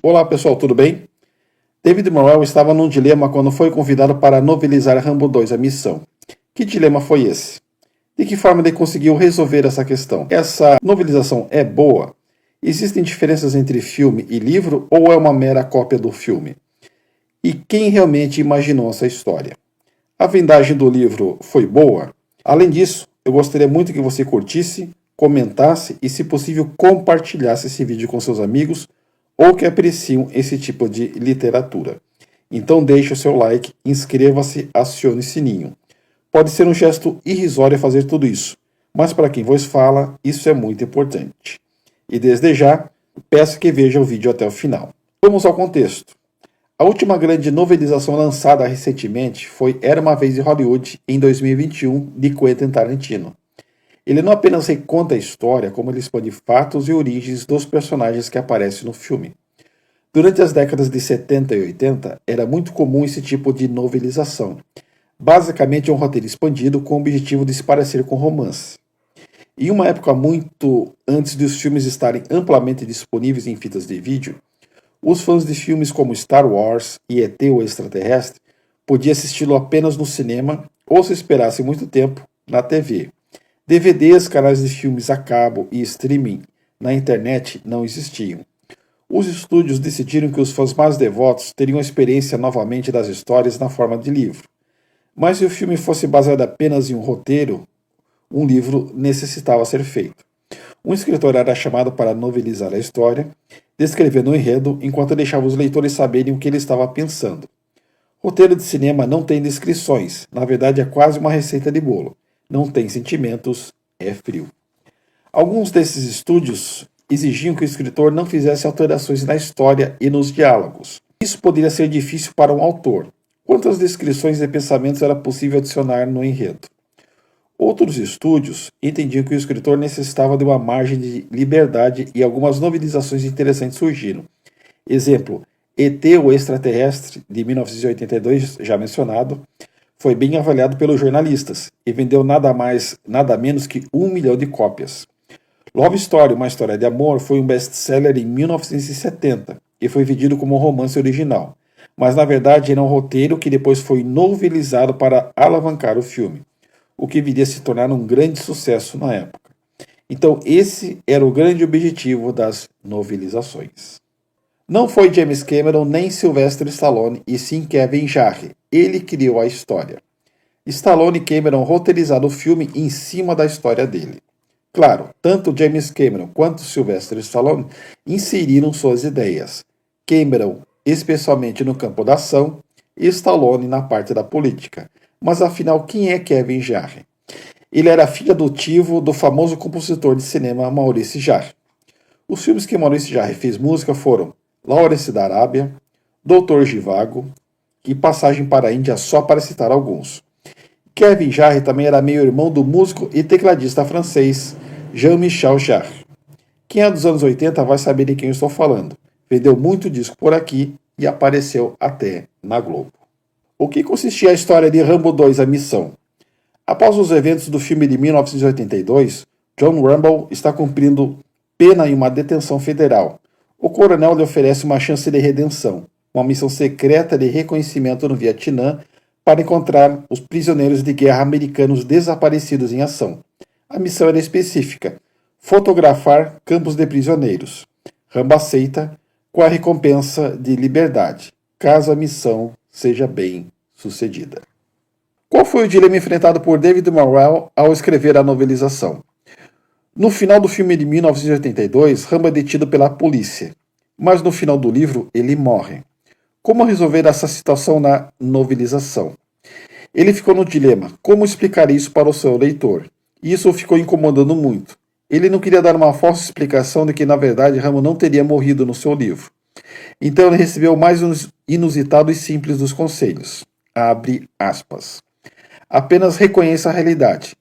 Olá pessoal, tudo bem? David Morrell estava num dilema quando foi convidado para novelizar Rambo 2, A Missão. Que dilema foi esse? De que forma ele conseguiu resolver essa questão? Essa novelização é boa? Existem diferenças entre filme e livro ou é uma mera cópia do filme? E quem realmente imaginou essa história? A vendagem do livro foi boa? Além disso, eu gostaria muito que você curtisse, comentasse e, se possível, compartilhasse esse vídeo com seus amigos ou que apreciam esse tipo de literatura. Então deixe o seu like, inscreva-se, acione o sininho. Pode ser um gesto irrisório fazer tudo isso, mas para quem vos fala, isso é muito importante. E desde já, peço que veja o vídeo até o final. Vamos ao contexto. A última grande novelização lançada recentemente foi Era Uma Vez em Hollywood, em 2021, de Quentin Tarantino. Ele não apenas reconta a história, como ele expande fatos e origens dos personagens que aparecem no filme. Durante as décadas de 70 e 80, era muito comum esse tipo de novelização. Basicamente, é um roteiro expandido com o objetivo de se parecer com romance. Em uma época muito antes dos filmes estarem amplamente disponíveis em fitas de vídeo, os fãs de filmes como Star Wars e ET o Extraterrestre podiam assisti-lo apenas no cinema ou, se esperasse muito tempo, na TV. DVDs, canais de filmes a cabo e streaming na internet não existiam. Os estúdios decidiram que os fãs mais devotos teriam a experiência novamente das histórias na forma de livro. Mas se o filme fosse baseado apenas em um roteiro, um livro necessitava ser feito. Um escritor era chamado para novelizar a história, descrevendo o enredo enquanto deixava os leitores saberem o que ele estava pensando. Roteiro de cinema não tem descrições, na verdade é quase uma receita de bolo. Não tem sentimentos, é frio. Alguns desses estúdios exigiam que o escritor não fizesse alterações na história e nos diálogos. Isso poderia ser difícil para um autor. Quantas descrições e pensamentos era possível adicionar no enredo? Outros estúdios entendiam que o escritor necessitava de uma margem de liberdade e algumas novelizações interessantes surgiram. Exemplo, ET o Extraterrestre, de 1982, já mencionado, foi bem avaliado pelos jornalistas e vendeu nada mais, nada menos que 1 milhão de cópias. Love Story, uma história de amor, foi um best-seller em 1970 e foi vendido como um romance original, mas na verdade era um roteiro que depois foi novelizado para alavancar o filme, o que viria a se tornar um grande sucesso na época. Então esse era o grande objetivo das novelizações. Não foi James Cameron nem Sylvester Stallone, e sim Kevin Jarre. Ele criou a história. Stallone e Cameron roteirizaram o filme em cima da história dele. Claro, tanto James Cameron quanto Sylvester Stallone inseriram suas ideias. Cameron, especialmente no campo da ação, e Stallone na parte da política. Mas afinal, quem é Kevin Jarre? Ele era filho adotivo do famoso compositor de cinema Maurice Jarre. Os filmes que Maurice Jarre fez música foram Lawrence da Arábia, Doutor Zhivago e Passagem para a Índia, só para citar alguns. Kevin Jarre também era meio-irmão do músico e tecladista francês Jean-Michel Jarre. Quem é dos anos 80 vai saber de quem eu estou falando. Vendeu muito disco por aqui e apareceu até na Globo. O que consistia a história de Rambo 2, A Missão? Após os eventos do filme de 1982, John Rambo está cumprindo pena em uma detenção federal. O coronel lhe oferece uma chance de redenção, uma missão secreta de reconhecimento no Vietnã para encontrar os prisioneiros de guerra americanos desaparecidos em ação. A missão era específica: fotografar campos de prisioneiros. Rambo aceita, com a recompensa de liberdade, caso a missão seja bem sucedida. Qual foi o dilema enfrentado por David Morrell ao escrever a novelização? No final do filme de 1982, Rambo é detido pela polícia, mas no final do livro ele morre. Como resolver essa situação na novelização? Ele ficou no dilema: como explicar isso para o seu leitor? E isso o ficou incomodando muito. Ele não queria dar uma falsa explicação de que, na verdade, Rambo não teria morrido no seu livro. Então ele recebeu o mais inusitado e simples dos conselhos. Abre aspas. Apenas reconheça a realidade.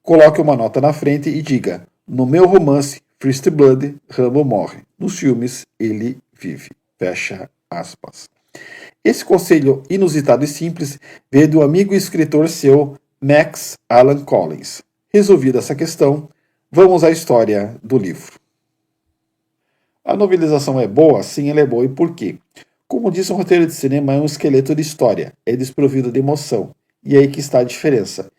Coloque uma nota na frente e diga: no meu romance, First Blood, Rambo morre. Nos filmes, ele vive. Fecha aspas. Esse conselho inusitado e simples veio do amigo e escritor seu, Max Allan Collins. Resolvida essa questão, vamos à história do livro. A novelização é boa? Sim, ela é boa. E por quê? Como diz um roteiro de cinema, é um esqueleto de história, é desprovido de emoção. E é aí que está a diferença.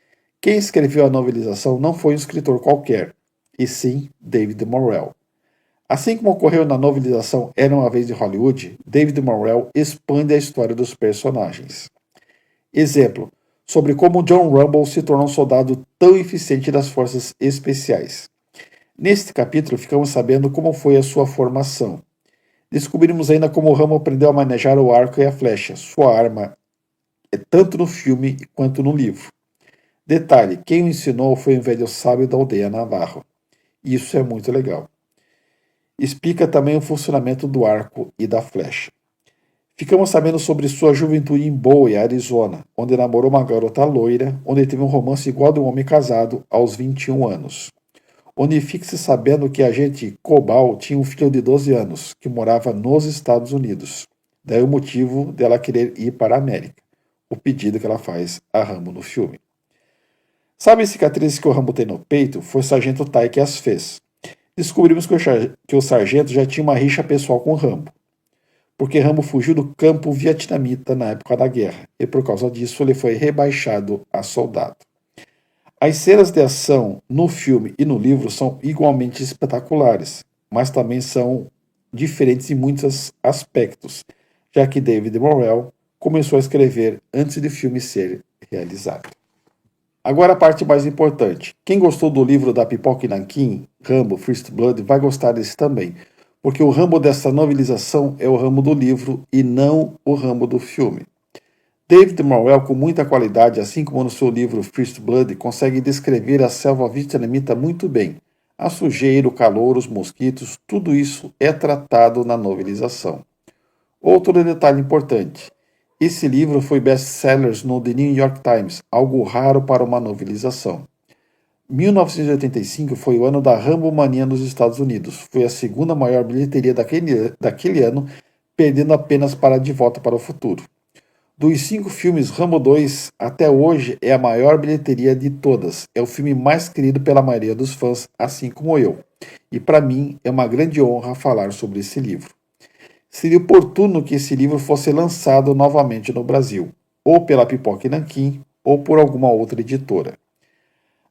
Quem escreveu a novelização não foi um escritor qualquer, e sim David Morrell. Assim como ocorreu na novelização Era uma Vez de Hollywood, David Morrell expande a história dos personagens. Exemplo, sobre como John Rumble se tornou um soldado tão eficiente das forças especiais. Neste capítulo, ficamos sabendo como foi a sua formação. Descobrimos ainda como Rambo aprendeu a manejar o arco e a flecha, sua arma, tanto no filme quanto no livro. Detalhe, quem o ensinou foi um velho sábio da aldeia Navarro. Isso é muito legal. Explica também o funcionamento do arco e da flecha. Ficamos sabendo sobre sua juventude em Bowie, Arizona, onde namorou uma garota loira, onde teve um romance igual de um homem casado aos 21 anos. Onde fique-se sabendo que a agente Cobal tinha um filho de 12 anos, que morava nos Estados Unidos. Daí o motivo dela querer ir para a América. O pedido que ela faz a Rambo no filme. Sabe as cicatrizes que o Rambo tem no peito? Foi o sargento Tai que as fez. Descobrimos que o sargento já tinha uma rixa pessoal com Rambo, porque Rambo fugiu do campo vietnamita na época da guerra, e por causa disso ele foi rebaixado a soldado. As cenas de ação no filme e no livro são igualmente espetaculares, mas também são diferentes em muitos aspectos, já que David Morrell começou a escrever antes do filme ser realizado. Agora a parte mais importante. Quem gostou do livro da Pipoca e Nanquim, Rambo, First Blood, vai gostar desse também. Porque o Rambo dessa novelização é o Rambo do livro e não o Rambo do filme. David Morrell, com muita qualidade, assim como no seu livro First Blood, consegue descrever a selva vietnamita muito bem. A sujeira, o calor, os mosquitos, tudo isso é tratado na novelização. Outro detalhe importante. Esse livro foi best-seller no The New York Times, algo raro para uma novelização. 1985 foi o ano da Rambo Mania nos Estados Unidos. Foi a segunda maior bilheteria daquele ano, perdendo apenas para De Volta para o Futuro. Dos 5 filmes, Rambo 2 até hoje é a maior bilheteria de todas. É o filme mais querido pela maioria dos fãs, assim como eu. E para mim é uma grande honra falar sobre esse livro. Seria oportuno que esse livro fosse lançado novamente no Brasil, ou pela Pipoca e Nanquim, ou por alguma outra editora.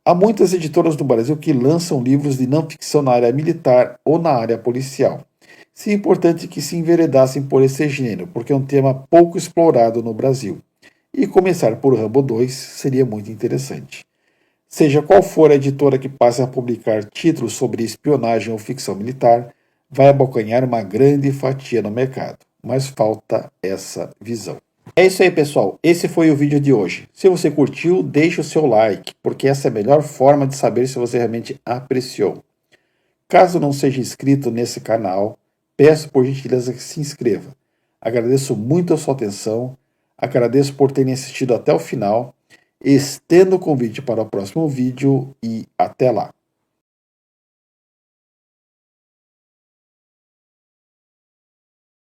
Há muitas editoras no Brasil que lançam livros de não ficção na área militar ou na área policial. Seria importante que se enveredassem por esse gênero, porque é um tema pouco explorado no Brasil. E começar por Rambo 2 seria muito interessante. Seja qual for a editora que passe a publicar títulos sobre espionagem ou ficção militar, vai abocanhar uma grande fatia no mercado, mas falta essa visão. É isso aí, pessoal. Esse foi o vídeo de hoje. Se você curtiu, deixe o seu like, porque essa é a melhor forma de saber se você realmente apreciou. Caso não seja inscrito nesse canal, peço por gentileza que se inscreva. Agradeço muito a sua atenção, agradeço por terem assistido até o final, estendo o convite para o próximo vídeo e até lá.